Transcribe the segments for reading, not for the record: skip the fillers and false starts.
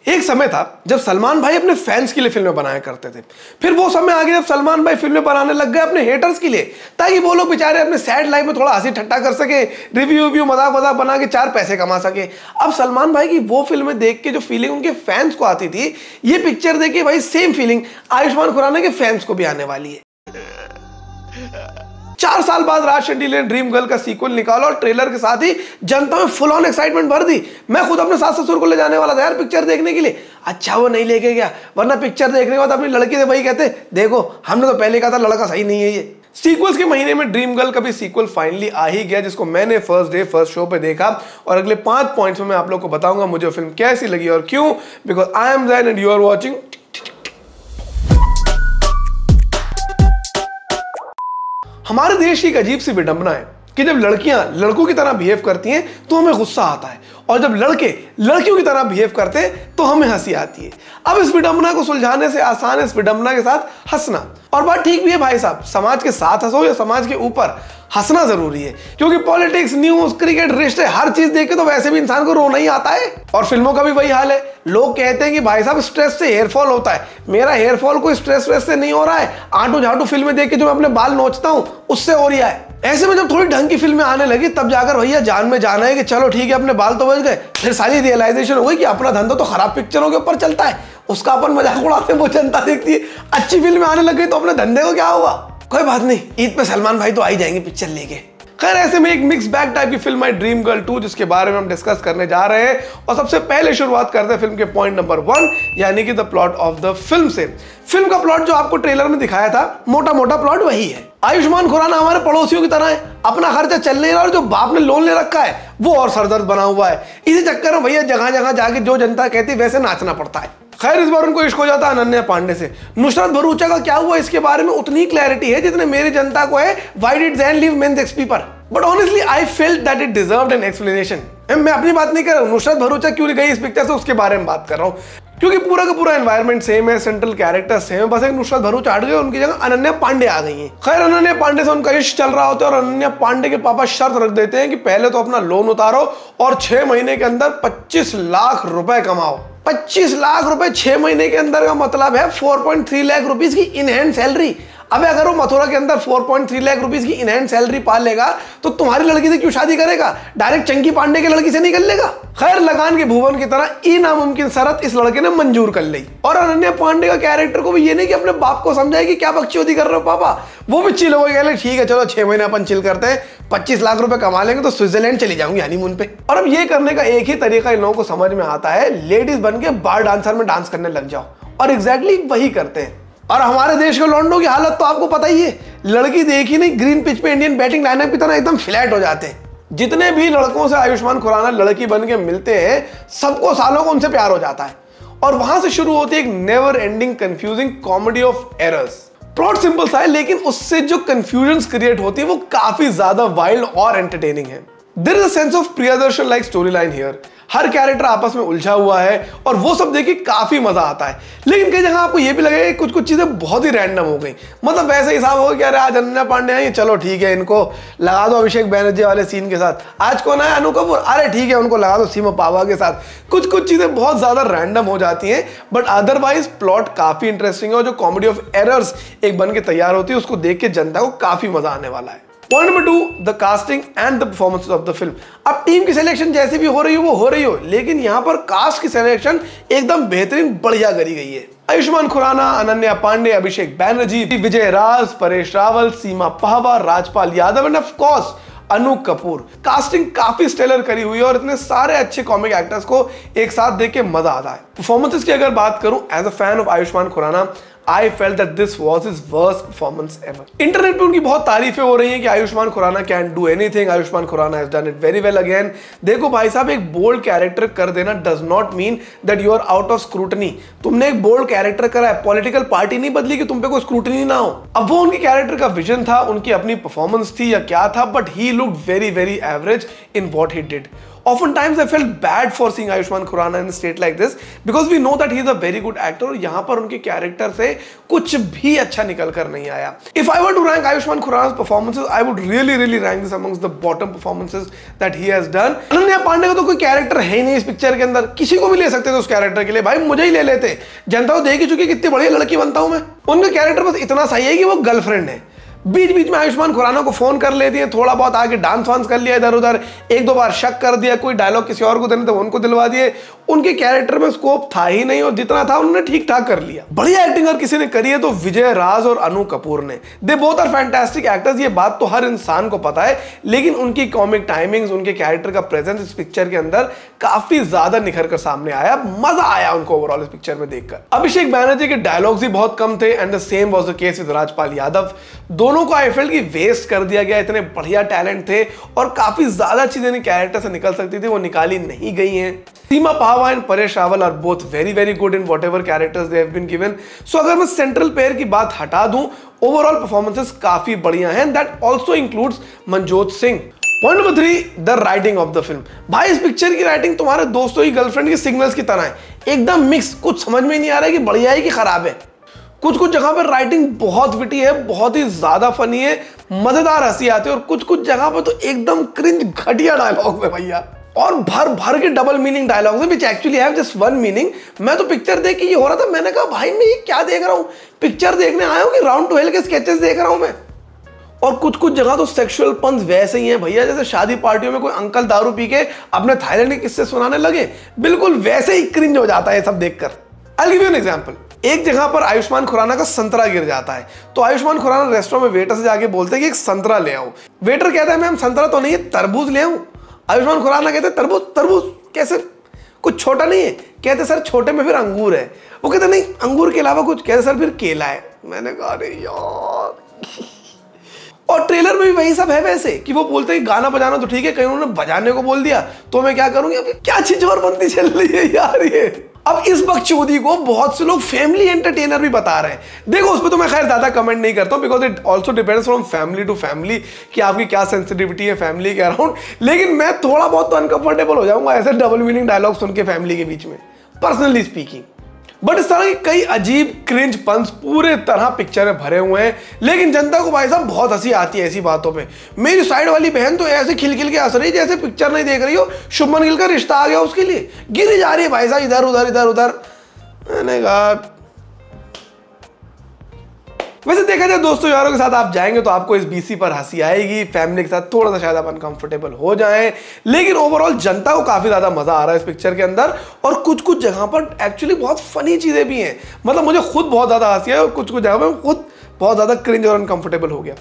एक समय था जब सलमान भाई अपने फैंस के लिए फिल्में बनाया करते थे। फिर वो समय आ गया जब सलमान भाई फिल्में बनाने लग गए अपने हेटर्स के लिए, ताकि वो लोग बेचारे अपने सैड लाइफ में थोड़ा हंसी ठट्टा कर सके, रिव्यू मजाक बना के 4 पैसे कमा सके। अब सलमान भाई की वो फिल्में देख के जो फीलिंग उनके फैंस को आती थी, ये पिक्चर देख के भाई सेम फीलिंग आयुष्मान खुराना के फैंस को भी आने वाली है। 4 साल बाद राज शेट्टी ने ड्रीम गर्ल का सीक्वल निकाला और ट्रेलर के साथ ही जनता में फुल ऑन एक्साइटमेंट भर दी। मैं खुद अपने सास ससुर को ले जाने वाला था यार पिक्चर देखने के लिए। अच्छा वो नहीं लेके गया, वरना पिक्चर देखने के बाद अपनी लड़की से वही कहते, देखो हमने तो पहले कहा था लड़का सही नहीं है ये। सीक्वल्स के महीने में ड्रीम गर्ल का भी सीक्वल फाइनली आ ही गया, जिसको मैंने फर्स्ट डे फर्स्ट शो पे देखा और अगले 5 पॉइंट्स में मैं आप लोग को बताऊंगा मुझे फिल्म कैसी लगी और क्यों। Because I am Jain and you are watching. हमारे देश की एक अजीब सी विडंबना है कि जब लड़कियां लड़कों की तरह बिहेव करती हैं तो हमें गुस्सा आता है, और जब लड़के लड़कियों की तरह बिहेव करते हैं तो हमें हंसी आती है। अब इस विडंबना को सुलझाने से आसान है इस विडंबना के साथ हंसना। और बात ठीक भी है भाई साहब, समाज के साथ हंसो या समाज के ऊपर, हंसना जरूरी है, क्योंकि पॉलिटिक्स, न्यूज, क्रिकेट, रिश्ते, हर चीज देख के तो वैसे भी इंसान को रोना ही आता है। और फिल्मों का भी वही हाल है। लोग कहते हैं कि भाई साहब स्ट्रेस से हेयर फॉल होता है, मेरा हेयर फॉल कोई स्ट्रेस से नहीं हो रहा है, आंटू झाटू फिल्में देख के जो मैं अपने बाल नोचता हूं उससे हो रहा है। ऐसे में जब थोड़ी ढंग की फिल्में आने लगी तब जाकर भैया जान में जाना है कि चलो ठीक है अपने बाल तो बच गए। फिर सारी रियलाइजेशन हो गई कि अपना धंधा तो खराब पिक्चरों के ऊपर चलता है, उसका अपन मजाक उड़ाते हैं, वो जनता देखती है। अच्छी फिल्में आने लग गई तो अपने धंधे को क्या हुआ। कोई बात नहीं, ईद पे सलमान भाई तो आ ही जाएंगे पिक्चर लेके। खैर ऐसे में एक मिक्स बैग टाइप की फिल्म आई ड्रीम गर्ल 2, जिसके बारे में हम डिस्कस करने जा रहे हैं। और सबसे पहले शुरुआत करते हैं फिल्म के पॉइंट नंबर 1, यानी कि the plot of the film से। फिल्म का प्लॉट जो आपको ट्रेलर में दिखाया था, मोटा मोटा प्लॉट वही है। आयुष्मान खुराना हमारे पड़ोसियों की तरह है, अपना खर्चा चल नहीं रहा और जो बाप ने लोन ले रखा है वो और सरदर्द बना हुआ है। इसी चक्कर में भैया जगह जगह जाके जो जनता कहती वैसे नाचना पड़ता है। खैर इस बार उनको इश्क हो जाता है अनन्या पांडे से। नुसरत भरूचा का क्या हुआ इसके बारे में उतनी क्लैरिटी है जितने मेरी जनता को है why did Zain leave mens XP पर। But honestly I felt that it deserved an explanation. मैं अपनी बात नहीं कर रहा हूँ, नुसरत भरूचा क्यों गई इस पिक्चर से उसके बारे में बात कर रहा हूँ, क्योंकि पूरा का पूरा एनवायरनमेंट सेम है, सेंट्रल कैरेक्टर सेम है, बस एक नुसरत भरूचा हट गए, उनकी जगह अनन्या पांडे आ गई हैं। खैर अनन्या पांडे से उनका इश्क चल रहा होता है और अनन्या पांडे के पापा शर्त रख देते हैं कि पहले तो अपना लोन उतारो और 6 महीने के अंदर 25 लाख रुपए कमाओ। 25 लाख रुपए 6 महीने के अंदर का मतलब है 4.3 लाख रुपीस की इन हैंड सैलरी। अबे अगर वो मथुरा के अंदर 4.3 लाख रुपीस की इन हैंड सैलरी पा लेगा तो तुम्हारी लड़की से क्यों शादी करेगा, डायरेक्ट चंकी पांडे की लड़की से नहीं कर लेगा। खैर लगान के भुवन की तरह ई नामुमकिन शर्त इस लड़के ने मंजूर कर ली। और अनन्या पांडे का कैरेक्टर को भी ये नहीं कि अपने बाप को समझाए कि क्या बकचोदी कर रहे हो पापा, वो भी चिल हो गए, ठीक है चलो 6 महीने अपन चिल करते हैं, 25 लाख रुपए कमा लेंगे तो स्विट्जरलैंड चली जाऊंगी हनीमून पे। और अब ये करने का एक ही तरीका इन लोगों को समझ में आता है, लेडीज बन के बार डांसर में डांस करने लग जाओ। और एग्जैक्टली वही करते हैं। और हमारे देश के लॉन्डो की हालत तो आपको पता ही है, लड़की देखी नहीं ग्रीन पिच पे इंडियन बैटिंग लाइनअप की तरह एकदम फ्लैट हो जाते हैं। जितने भी लड़कों से आयुष्मान खुराना लड़की बन के मिलते हैं सबको सालों को उनसे प्यार हो जाता है, और वहां से शुरू होती है एक never ending confusing comedy of errors. Plot simple सा है लेकिन उससे जो कंफ्यूजन क्रिएट होती है वो काफी ज्यादा वाइल्ड और एंटरटेनिंग है। There is a sense of Priyadarshan like storyline here. हर कैरेक्टर आपस में उलझा हुआ है और वो सब देख के काफी मजा आता है। लेकिन कई जगह आपको ये भी लगेगा कि कुछ चीजें बहुत ही रैंडम हो गई, मतलब वैसे हिसाब होगा कि अरे आज अनन्या पांडे आई, चलो ठीक है इनको लगा दो अभिषेक बैनर्जी वाले सीन के साथ। आज कौन है, अनु कपूर, अरे ठीक है उनको लगा दो सीमा पावा के साथ। कुछ चीजें बहुत ज्यादा रैंडम हो जाती हैं, बट अदरवाइज प्लॉट काफी इंटरेस्टिंग है और जो कॉमेडी ऑफ एरर्स एक बन के तैयार होती है उसको देख के जनता को काफी मजा आने वाला है। Point number 2, the casting and the performance of the film. अब टीम की सिलेक्शन जैसी भी हो रही हो वो हो रही हो, लेकिन यहाँ पर कास्ट की सिलेक्शन एकदम बेहतरीन बढ़िया करी गई है। Ayushmann Khurrana, Ananya Panday, Abhishek Banerjee, Vijay Raaz, Paresh Rawal, Seema Pahwa, Rajpal Yadav and of course Annu Kapoor. Casting काफी स्टेलर करी हुई है और इतने सारे अच्छे कॉमिक एक्टर्स को एक साथ देख के मजा आता है। परफॉर्मेंसेस की अगर बात करूं, as a fan of Ayushmann Khurrana I felt that this was his worst performance ever. Internet पे उनकी बहुत तारीफें हो रही हैं कि Ayushmann Khurrana can do anything, Ayushmann Khurrana has done it very well again. देखो भाई साहब, एक बोल्ड कैरेक्टर कर देना does not mean that you are out of scrutiny. तुमने एक बोल्ड कैरेक्टर करा है, पॉलिटिकल पार्टी नहीं बदली कि तुम पे कोई स्क्रूटनी ना हो। अब वो उनके कैरेक्टर का विजन था, उनकी अपनी परफॉर्मेंस थी या क्या था, but he looked very very average in what he did. Often times I felt bad for seeing Ayushmann Khurrana in state like this because we know that he is a very good actor और यहां पर उनके character से कुछ भी अच्छा निकल कर नहीं आया. If I were to rank Ayushmann खुराना's performances, I would really rank this amongst the bottom performances that he has done. Ananya Panday का तो कोई कैरेक्टर है ही नहीं इस पिक्चर के अंदर. किसी को भी ले सकते थे उस कैरेक्टर के लिए. भाई मुझे ही ले लेते. जनता तो देख ही चुकी कितनी बढ़िया लड़की बनता हूं मैं. उनका कैरेक्टर बस इतना सही है कि वो गर्लफ्रेंड है. बीच बीच में आयुष्मान खुराना को फोन कर लेती है, थोड़ा बहुत आगे डांस वांस कर लिया इधर उधर, एक दो बार शक कर दिया, कोई डायलॉग किसी और को देने तो उनको दिलवा दिए. उनके कैरेक्टर में स्कोप था ही नहीं और जितना था उन्होंने ठीक ठाक कर लिया. बढ़िया एक्टिंग अगर किसी ने करी है तो विजय राज और अनु कपूर ने. They both are fantastic actors. ये बात तो हर इंसान को पता है, लेकिन उनकी कॉमिक टाइमिंग्स, उनके कैरेक्टर का प्रेजेंस इस पिक्चर के अंदर काफी ज्यादा निखर कर सामने आया. मजा आया उनको ओवरऑल इस पिक्चर में देखकर. अभिषेक बैनर्जी के डायलॉग्स भी बहुत कम थे and the same was the case with Rajpal Yadav. दोनों को आई फेल्ट की वेस्ट कर दिया गया. इतने बढ़िया टैलेंट थे और काफी ज्यादा चीजें कैरेक्टर से निकल सकती थी, वो निकाली नहीं गई हैं. Seema Pahwa and Paresh Rawal are both very good in whatever characters they have been given. So अगर मैं सेंट्रल पेयर की बात हटा दूं, ओवरऑल परफॉर्मेंसेस काफी बढ़िया हैं. That also includes Manjot Singh. Point number 3, the writing of the film. भाई इस पिक्चर की राइटिंग तुम्हारे दोस्तों की गर्लफ्रेंड के सिग्नल्स की तरह है, एकदम मिक्स. कुछ समझ में नहीं आ रहा है कि बढ़िया है कि खराब है. कुछ जगह पर राइटिंग बहुत विटी है, बहुत ही ज्यादा फनी है, मजेदार हंसी आती है और कुछ जगह पर तो एकदम क्रिंज घटिया डायलॉग है भैया. और भर के डबल मीनिंग डायलॉग्स हैं which actually have just one meaning. मैं तो पिक्चर देख के ये हो रहा था, मैंने कहा भाई मैं ये क्या देख रहा हूं, पिक्चर देखने आया हूं कि राउंड टू हेल के स्केचेस देख रहा हूं मैं. और कुछ जगह तो सेक्सुअल पंस वैसे ही हैं भैया, जैसे शादी पार्टियों में कोई अंकल दारू पी के अपने थाईलैंड के किस्से सुनाने लगे. बिल्कुल वैसे ही क्रिंज हो जाता है सब देखकर. I will give you an example. एक जगह पर आयुष्मान खुराना का संतरा गिर जाता है तो आयुष्मान खुराना रेस्टोरेंट में वेटर से जाके बोलते हैं कि एक संतरा ले आओ. वेटर कहता है मैम संतरा तो नहीं है, तरबूज ले आऊं. आयुष्मान खुराना कहते हैं तरबूज कैसे, कुछ छोटा नहीं है. कहते सर छोटे में फिर अंगूर है. वो कहते नहीं अंगूर के अलावा कुछ. कहते सर फिर केला है. मैंने कहा अरे यार. और ट्रेलर में भी वही सब है वैसे कि वो बोलते हैं गाना बजाना तो ठीक है, कहीं उन्होंने बजाने को बोल दिया तो मैं क्या करूंगी. अभी क्या छिछोरबंदी चल रही है यार ये. अब इस बकचोदी को बहुत से लोग फैमिली एंटरटेनर भी बता रहे हैं. देखो उस पर तो मैं खैर ज्यादा कमेंट नहीं करता हूं because it also depends from family to family कि आपकी क्या सेंसिटिविटी है फैमिली के अराउंड. लेकिन मैं थोड़ा बहुत तो अनकंफर्टेबल हो जाऊंगा ऐसे डबल मीनिंग डायलॉग सुन के फैमिली के बीच में, पर्सनली स्पीकिंग. बट इस तरह के कई अजीब क्रिंज पंस पूरे तरह पिक्चर में भरे हुए हैं, लेकिन जनता को भाई साहब बहुत हंसी आती है ऐसी बातों पे. मेरी साइड वाली बहन तो ऐसे खिल के हंस रही जैसे पिक्चर नहीं देख रही हो, शुभमन गिल का रिश्ता आ गया उसके लिए, गिरी जा रही है भाई साहब इधर उधर. मैंने कहा वैसे देखा जाए दोस्तों यारों के साथ आप जाएंगे तो आपको इस बीसी पर हंसी आएगी, फैमिली के साथ थोड़ा सा शायद आप अनकंफर्टेबल हो जाएं, लेकिन ओवरऑल जनता को काफी ज्यादा मजा आ रहा है इस पिक्चर के अंदर. और कुछ जगह पर एक्चुअली बहुत फनी चीजें भी हैं. मतलब मुझे खुद बहुत ज्यादा हंसी है और कुछ जगह पर खुद बहुत ज्यादा क्रिंज और अनकंफर्टेबल हो गया.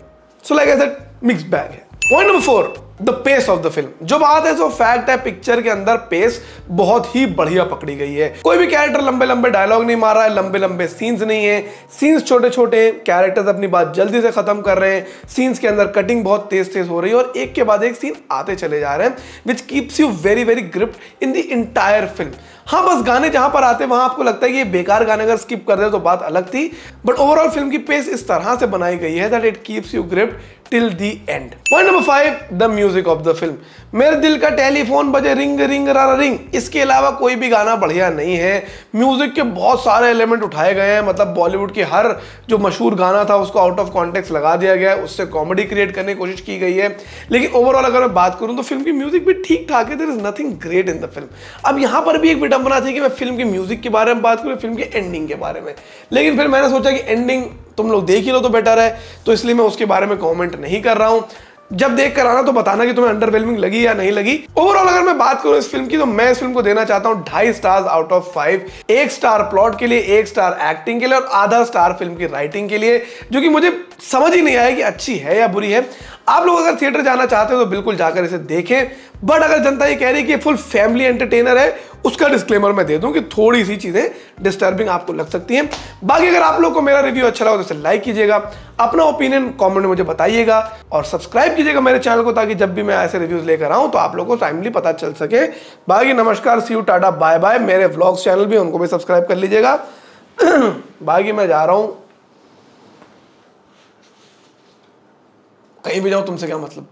So like I said mixed bag है. Point number 4, the pace of the film. जो बात है सो फैक्ट है, पिक्चर के अंदर पेस बहुत ही बढ़िया पकड़ी गई है. कोई भी कैरेक्टर लंबे डायलॉग नहीं मार रहा है, लंबे सीन्स नहीं है, सीन्स छोटे हैं, कैरेक्टर्स अपनी बात जल्दी से खत्म कर रहे हैं, सीन्स के अंदर कटिंग बहुत तेज हो रही है और एक के बाद एक सीन आते चले जा रहे हैं which keeps you very gripped in the entire film. हाँ बस गाने जहां पर आते हैं वहां आपको लगता है कि ये बेकार गाने अगर स्किप कर दे तो बात अलग थी, बट ओवरऑल फिल्म की पेस इस तरह से बनाई गई है that it keeps you gripped till the end. Point number 5, the music of the film. मेरे दिल का टेलीफोन बजे रिंग रिंग रारा रिंग, इसके अलावा कोई भी गाना बढ़िया नहीं है. म्यूजिक के बहुत सारे एलिमेंट उठाए गए हैं, मतलब बॉलीवुड की हर जो मशहूर गाना था उसको आउट ऑफ कॉन्टेक्स्ट लगा दिया गया है, उससे कॉमेडी क्रिएट करने की कोशिश की गई है. लेकिन ओवरऑल अगर मैं बात करूं तो फिल्म की म्यूजिक भी ठीक ठाक है. There is nothing great in the film. अब यहां पर भी एक विडंबना थी कि मैं फिल्म की म्यूजिक के बारे में बात करूं, फिल्म के एंडिंग के बारे में, लेकिन फिर मैंने सोचा कि एंडिंग तुम लोग देख ही लो तो बेटर है, तो इसलिए मैं उसके बारे में कमेंट नहीं कर रहा हूं. जब देख कर आना तो बताना कि तुम्हें अंडरवेलमिंग लगी या नहीं लगी. ओवरऑल अगर मैं बात करूं इस फिल्म की तो मैं इस फिल्म को देना चाहता हूं 2.5 stars out of 5. 1 star plot के लिए, 1 स्टार एक्टिंग के लिए और आधा स्टार फिल्म की राइटिंग के लिए, जो कि मुझे समझ ही नहीं आया कि अच्छी है या बुरी है. आप लोग अगर थिएटर जाना चाहते हो तो बिल्कुल जाकर इसे देखें, बट अगर जनता ये कह रही है कि फुल फैमिली एंटरटेनर है, उसका डिस्क्लेमर मैं दे दूं कि थोड़ी सी चीजें डिस्टर्बिंग आपको लग सकती हैं. बाकी अगर आप लोग को मेरा रिव्यू अच्छा लगा तो इसे लाइक कीजिएगा, अपना ओपिनियन कमेंट में मुझे बताइएगा और सब्सक्राइब कीजिएगा मेरे चैनल को, ताकि जब भी मैं ऐसे रिव्यूज लेकर आऊं तो आप लोगों को टाइमली पता चल सके. बाकी नमस्कार, सी यू, टाटा, बाय बाय. मेरे व्लॉग्स चैनल भी उनको भी सब्सक्राइब कर लीजिएगा. बाकी मैं जा रहा हूं, कहीं भी जाऊं तुमसे क्या मतलब.